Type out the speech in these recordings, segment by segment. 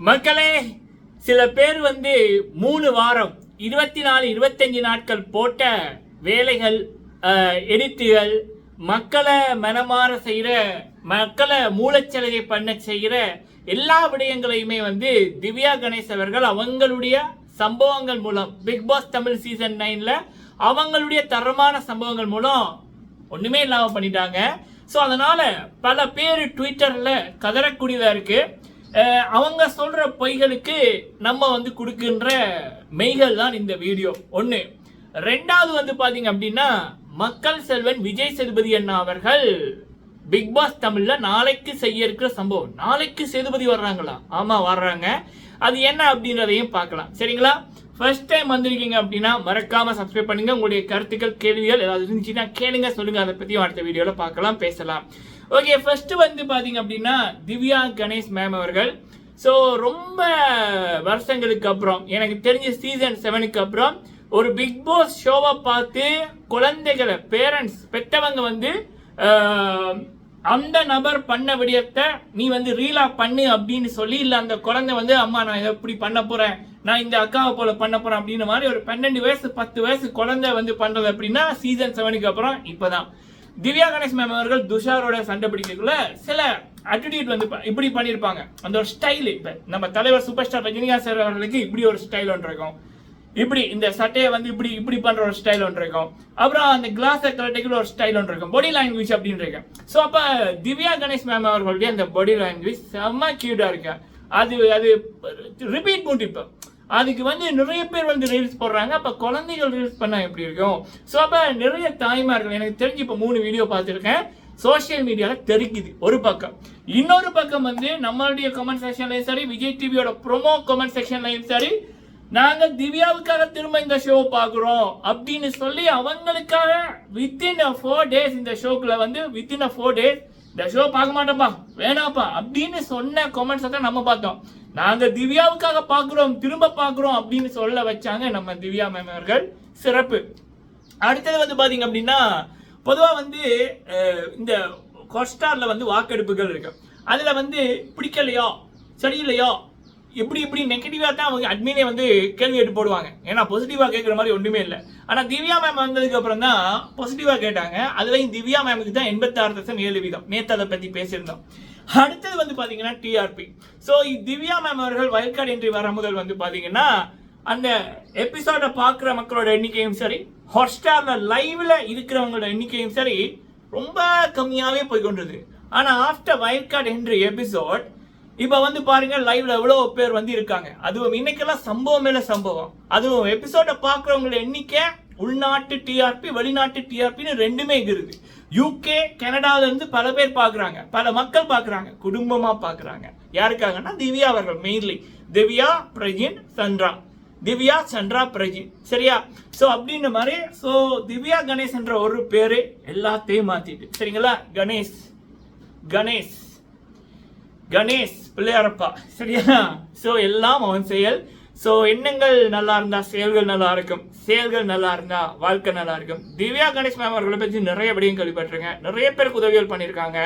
மக்களே, சில பேர் 3 வாரம் 24-25 நாட்கள் போட்ட வேலைகள், எடிட்டுகள், மக்களை மனமாற செய்கிற, மக்களை மூளைச்சலகை பண்ண செய்கிற எல்லா விடயங்களையுமே திவ்யா கணேஷ் அவர்கள் அவங்களுடைய சம்பவங்கள் மூலம் பிக் பாஸ் தமிழ் சீசன் 9ல அவங்களுடைய தரமான சம்பவங்கள் மூலம் ஒண்ணுமே இல்லாம பண்ணிட்டாங்க. ஸோ அதனால பல பேர் ட்விட்டர்ல கதறக்கூடியதா இருக்கு. அவங்க சொல்ற பொய்களுக்கு நம்ம கொடுக்கின்ற மெய்கள் தான் இந்த வீடியோ. ஒன்று. ரெண்டாவது பாத்தீங்க அப்படின்னா, மக்கள் செல்வன் விஜய் சேதுபதி அண்ணா அவர்கள் பிக் பாஸ் தமிழ்ல நாளைக்கு செய்ய இருக்கிற சம்பவம். நாளைக்கு சேதுபதி வர்றாங்களா? ஆமா வர்றாங்க. அது என்ன அப்படின்றதையும் பார்க்கலாம். சரிங்களா? ஃபர்ஸ்ட் டைம் வந்திருக்கீங்க அப்படின்னா மறக்காம சப்ஸ்கிரைப் பண்ணுங்க. உங்களுடைய கருத்துக்கள், கேள்விகள் ஏதாவது இருந்துச்சுன்னா கேளுங்க, சொல்லுங்க. அதை பத்தி அடுத்த வீடியோல பார்க்கலாம், பேசலாம். ஓகே, ஃபர்ஸ்ட் பாத்தீங்க அப்படின்னா திவ்யா கணேஷ் மேம் அவர்கள். ஸோ ரொம்ப வருஷங்களுக்கு அப்புறம், எனக்கு தெரிஞ்ச சீசன் 7க்கு அப்புறம் ஒரு பிக் பாஸ் ஷோவை பார்த்து குழந்தைகளை, பேரண்ட்ஸ், பெற்றவங்க அந்த நபர் பண்ண விடயத்தை நீ ரீலா பண்ணு அப்படின்னு சொல்லி, இல்லை அந்த குழந்தை அம்மா நான் இதை இப்படி பண்ண போறேன், நான் இந்த அக்காவை போல பண்ண போறேன் அப்படின்னு மாதிரி ஒரு 12 வயசு 10 வயசு குழந்தை பண்றது அப்படின்னா சீசன் 7க்கு அப்புறம் இப்பதான் திவ்யா கணேஷ் மேம் அவர்கள் துஷாரோட சண்டை பிடிக்கக்குள்ள சில அட்டிடியூட் இப்படி பண்ணியிருப்பாங்க. அந்த ஒரு ஸ்டைல், இப்ப நம்ம தலைவர் சூப்பர் ஸ்டார் ரஜினிகாந்த் சார் அவர்களுக்கு இப்படி ஒரு ஸ்டைல் ஒன்று இருக்கும், இப்படி இந்த சட்டையை இப்படி இப்படி பண்ற ஒரு ஸ்டைல் ஒன்று இருக்கும், அப்புறம் அந்த கிளாஸ் கலட்டைக்குள்ள ஒரு ஸ்டைல் ஒன்று இருக்கும், பாடி லாங்குவேஜ் அப்படின்னு இருக்கு. ஸோ அப்ப திவ்யா கணேஷ் மேம் அவர்களுடைய அந்த பாடி லாங்குவேஜ் செம்ம கியூட்டா இருக்கு. அது ரிப்பீட் மூட். இப்போ அதுக்கு நிறைய பேர் ரீல்ஸ் போடுறாங்க. அப்ப குழந்தைகள் ரீல்ஸ் பண்ணா எப்படி இருக்கும்? ஸோ அப்ப நிறைய தாய்மார்கள், எனக்கு தெரிஞ்சு இப்போ 3 வீடியோ பார்த்துருக்கேன், சோசியல் மீடியால தெரிக்குது ஒரு பக்கம். இன்னொரு பக்கம் நம்மளுடைய கமெண்ட் செக்ஷன்லயும் சரி, விஜய் டிவியோட ப்ரோமோ கமெண்ட் செக்ஷன்லயும் சரி, நாங்க திவ்யாவுக்காக திரும்ப இந்த ஷோ பாக்குறோம் அப்படின்னு சொல்லி அவங்களுக்காக வித்தின் 4 days இந்த ஷோக்குள்ள வித்தின் 4 days இந்த ஷோ பார்க்க மாட்டோம்ப்பா, வேணாப்பா அப்படின்னு சொன்ன கமெண்ட்ஸ் தான் நம்ம பார்த்தோம். நாங்க திவ்யாவுக்காக பாக்குறோம், திரும்ப பாக்குறோம் அப்படின்னு சொல்ல வச்சாங்க நம்ம திவ்யா மேம் அவர்கள். சிறப்பு. அடுத்தது பாத்தீங்க அப்படின்னா, பொதுவா இந்த ஹாட்ஸ்டார்ல வாக்கெடுப்புகள் இருக்கு. அதுல பிடிக்கலையோ சரியில்லையோ இப்படி நெகட்டிவா தான் அவங்க அட்மினே கேள்வி கேட்டு போடுவாங்க. ஏன்னா பாசிட்டிவா கேட்குற மாதிரி ஒன்றுமே இல்லை. ஆனால் திவ்யா மேம் வந்ததுக்கு அப்புறம் தான் பாசிட்டிவா கேட்டாங்க. அதுலயும் திவ்யா மேமுக்கு தான் 86% நேற்று அதை பத்தி பேசியிருந்தோம். அடுத்தது பாத்தீங்கன்னா டிஆர்பி. ஸோ திவ்யா மேம் அவர்கள் வைல்ட் கார்டு என்ட்ரி வர முதல் பாத்தீங்கன்னா அந்த எபிசோட பார்க்குற மக்களோட எண்ணிக்கையும் சரி, ஹாட்ஸ்டார்ல லைவ்ல இருக்கிறவங்களோட எண்ணிக்கையும் சரி ரொம்ப கம்மியாவே போய் கொண்டது. ஆனா after wild card entry episode இப்ப பாருங்க, லைவ்ல எவ்வளவு பேர் இருக்காங்க. அதுவும் இன்னைக்கெல்லாம் சம்பவம் மேல சம்பவம். அதுவும் எபிசோட பாக்குறவங்களோட எண்ணிக்கை உள்நாட்டு டிஆர்பி, வெளிநாட்டு டிஆர்பின்னு ரெண்டுமே இருக்குது. யூகே, கனடால இருந்து பல பேர் பாக்குறாங்க, பல மக்கள் பாக்குறாங்க, குடும்பமா பாக்குறாங்க. யாருக்காகன்னா திவ்யா அவர்கள் மெயின்லி. திவ்யா, பிரஜின், சந்திரா. திவ்யா, சந்திரா, பிரஜின். சரியா? சோ அப்படின்ற மாதிரி. சோ திவ்யா கணேஷ் என்ற ஒரு பேரு எல்லாத்தையும் மாத்திட்டு, சரிங்களா? கணேஷ் கணேஷ் கணேஷ் பிள்ளையாரப்பா. சரியா? சோ எல்லாம் அவன் செயல். சோ எண்ணங்கள் நல்லா இருந்தா செயல்கள் நல்லா இருக்கும், செயல்கள் நல்லா இருந்தா வாழ்க்கை நல்லா இருக்கும். திவ்யா கணேஷ் மேம் அவர்களை பற்றி நிறைய விடயம் கேள்விப்பட்டிருக்கேன். நிறைய பேருக்கு உதவிகள் பண்ணியிருக்காங்க.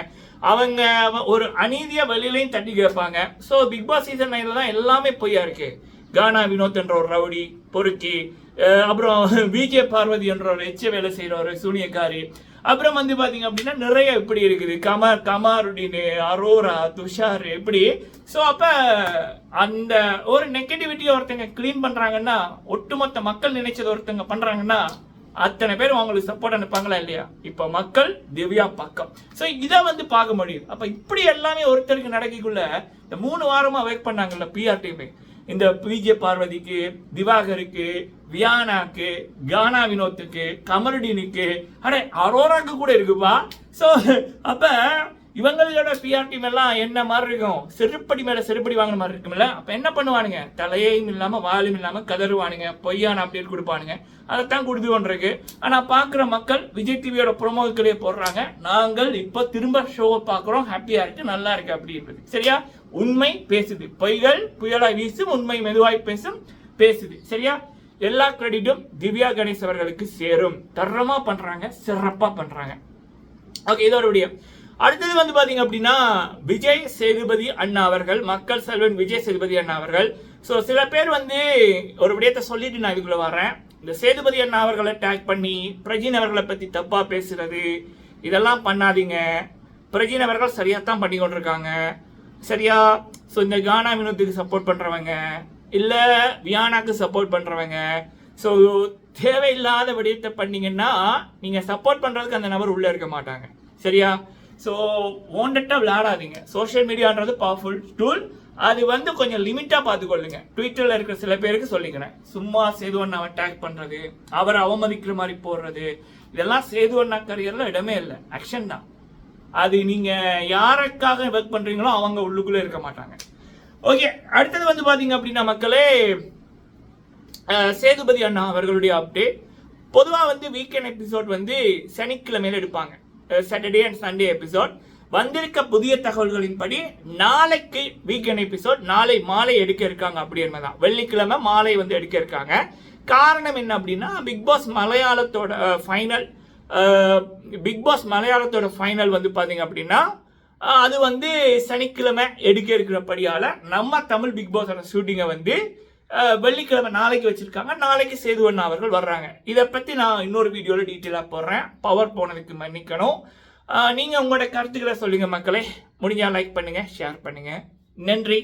அவங்க ஒரு அநீதியா வெளியிலையும் தட்டி கேட்பாங்க. ஸோ பிக் பாஸ் சீசன் 9ல தான் எல்லாமே பொய்யா இருக்கு. கானா வினோத் என்ற ஒரு ரவுடி பொறுக்கி, அப்புறம் விஜே பார்வதி என்ற ஒரு எச்ச வேலை செய்யற ஒரு சூனியக்காரி, அப்புறம் பாத்தீங்க அப்படின்னா நிறைய இப்படி இருக்குது. கமாருடின், அரோரா, துஷார் இப்படி. ஸோ அப்ப அந்த ஒரு நெகட்டிவிட்டியை ஒருத்தங்க கிளீன் பண்றாங்கன்னா, ஒட்டுமொத்த மக்கள் நினைச்சது ஒருத்தங்க பண்றாங்கன்னா, அத்தனை பேர் அவங்களுக்கு சப்போர்ட் அனுப்பாங்களா இல்லையா? இப்ப மக்கள் திவ்யா பக்கம். ஸோ இதை பார்க்க முடியும். அப்ப இப்படி எல்லாமே ஒருத்தருக்கு நடக்கக்குள்ள இந்த 3 வாரமா வெயிட் பண்ணாங்கல்ல பிஆர் டீம், இந்த விஜே பார்வதிக்கு, திவாகருக்கு, வியானாக்கு, கானா வினோத்துக்கு, கமருடினுக்கு, அரோராக்கு கூட இருக்குப்பா. ஸோ அப்ப இவங்களோட பிஆர் டீம் எல்லாம் என்ன மாதிரி இருக்கும்? செருப்படி மேல செருப்படி வாங்கின மாதிரி இருக்கும்ல. அப்ப என்ன பண்ணுவானுங்க? தலையும் இல்லாம வாலும் இல்லாம கதறுவானுங்க, பொய்யான அப்டேட் கொடுப்பானுங்க. அதைத்தான் கொடுத்து கொண்டிருக்கு. ஆனா பாக்குற மக்கள் விஜய் டிவியோட ப்ரோமோக்களே போடுறாங்க, நாங்கள் இப்ப திரும்ப ஷோவை பாக்குறோம், ஹாப்பியா இருக்கு, நல்லா இருக்கு அப்படின்றது. சரியா? உண்மை பேசுது, பொய்கள் புயலாய் வீசும், உண்மை மெதுவாய் பேசும், பேசுது. சரியா? எல்லா கிரெடிட்டும் திவ்யா கணேஷ் அவர்களுக்கு சேரும். தரமா பண்றாங்க, சிறப்பா பண்றாங்க. ஓகே, இதோட விடியம். அடுத்தது வந்து பாத்தீங்க அப்படின்னா விஜய் சேதுபதி அண்ணா அவர்கள், மக்கள் செல்வன் விஜய் சேதுபதி அண்ணா அவர்கள். ஸோ சில பேர் வந்து ஒரு விடயத்தை சொல்லிட்டு நான் இதுக்குள்ள வரேன். இந்த சேதுபதி அண்ணா அவர்களை டேக் பண்ணி பிரஜின் அவர்களை பத்தி தப்பா பேசுறது இதெல்லாம் பண்ணாதீங்க. பிரஜின் அவர்கள் சரியா தான் பண்ணி கொண்டிருக்காங்க, சரியா? ஸோ இந்த கானா வினோத்துக்கு சப்போர்ட் பண்றவங்க இல்ல வியானாக்கு சப்போர்ட் பண்றவங்க, ஸோ தேவையில்லாத விடயத்தை பண்ணீங்கன்னா நீங்க சப்போர்ட் பண்றதுக்கு அந்த நபர் உள்ள இருக்க மாட்டாங்க, சரியா? ஸோ ஓண்டட்டா விளையாடாதீங்க. சோஷியல் மீடியான்றது பவர்ஃபுல் டூல், அது வந்து கொஞ்சம் லிமிட்டா பார்த்துக்கொள்ளுங்க. ட்விட்டர்ல இருக்கிற சில பேருக்கு சொல்லிக்கிறேன், சும்மா சேது அண்ணா அட்டாக் பண்றது, அவரை அவமதிக்கிற மாதிரி போடுறது, இதெல்லாம் சேது அண்ணா கரியர்ல இடமே இல்லை, ஆக்ஷன் தான். அது நீங்க யாருக்காக ஒர்க் பண்றீங்களோ அவங்க உள்ளுக்குள்ள இருக்க மாட்டாங்க. ஓகே, அடுத்தது வந்து பாத்தீங்க அப்படின்னா மக்களே, சேதுபதி அண்ணா அவர்களுடைய அப்டேட். பொதுவாக வந்து வீக்கெண்ட் எபிசோட் வந்து சனிக்கிழமையில எடுப்பாங்க, சாட்டர்டே அண்ட் சண்டே எபிசோட். வந்திருக்க புதிய தகவல்களின்படி நாளைக்கு வீக்கெண்ட் எபிசோட் நாளை மாலை எடுக்க இருக்காங்க. அப்படி என்னதான் வெள்ளிக்கிழமை மாலை வந்து எடுக்க இருக்காங்க. காரணம் என்ன அப்படின்னா பிக் பாஸ் மலையாளத்தோட ஃபைனல் வந்து பாத்தீங்க அப்படின்னா அது வந்து சனிக்கிழமை எடுக்க இருக்கிறபடியால நம்ம தமிழ் பிக் பாஸோட ஷூட்டிங்கை வந்து வெள்ளிக்கிழமை நாளைக்கு வச்சிருக்காங்க. நாளைக்கு சேது அண்ணா அவர்கள் வர்றாங்க. இதை பத்தி நான் இன்னொரு வீடியோல டீட்டெயிலாக போடுறேன். பவர் போனதுக்கு மன்னிக்கணும். நீங்க உங்களோட கருத்துக்களை சொல்லுங்க மக்களே. முடிஞ்சா லைக் பண்ணுங்க, ஷேர் பண்ணுங்க. நன்றி.